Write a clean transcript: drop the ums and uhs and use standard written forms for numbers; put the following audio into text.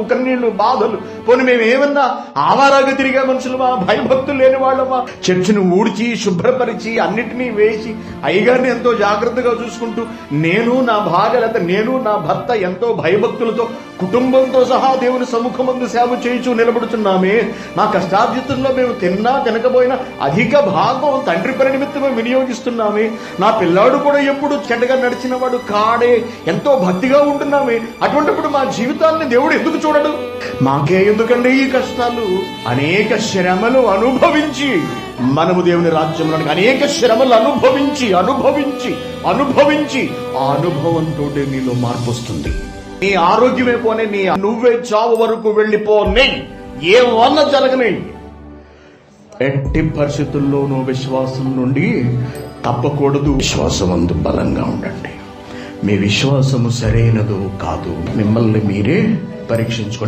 కన్నీళ్లు, బాధలు. పోనీ మేము ఏమన్నా ఆవారాగా తిరిగే మనుషులమా, భయభక్తులు లేని వాళ్ళమా? చర్చిని ఊడ్చి శుభ్రపరిచి అన్నిటినీ వేసి అయ్యగారిని ఎంతో జాగ్రత్తగా చూసుకుంటూ నేను నా భార్య లేదా నేను నా భర్త ఎంతో భయభక్తులతో కుటుంబంతో సహా దేవుని సముఖమందు సేవ చేయించు నిలబడుతున్నామే. మా కష్టార్జితంలో మేము తిన్నా తినకపోయినా అధిక భాగం తండ్రి పని నిమిత్తమే వినియోగిస్తున్నామే. నా పిల్లాడు కూడా ఎప్పుడు చెడ్డగా నడిచిన వాడు కాడే, ఎంతో భక్తిగా ఉంటున్నామే. అటువంటిప్పుడు మా జీవితాన్ని దేవుడు ఎందుకు చూడడు? మాకే ఎందుకండి ఈ కష్టాలు? అనేక శ్రమలు అనుభవించి మనము దేవుని రాజ్యంలోనికి అనేక శ్రమలు అనుభవించి అనుభవించి అనుభవించి ఆ అనుభవంతో నీలో మార్పు వస్తుంది. నీ ఆరోగ్యమే పోనే, నీ నువ్వే చావు వరకు వెళ్ళిపోనే, ఏమన్నా జరగనే, ఎట్టి పరిస్థితుల్లోనూ విశ్వాసం నుండి తప్పకూడదు. విశ్వాసమందు బలంగా ఉండండి. మీ విశ్వాసము సరైనదో కాదు మిమ్మల్ని మీరే పరీక్షించుకోండి.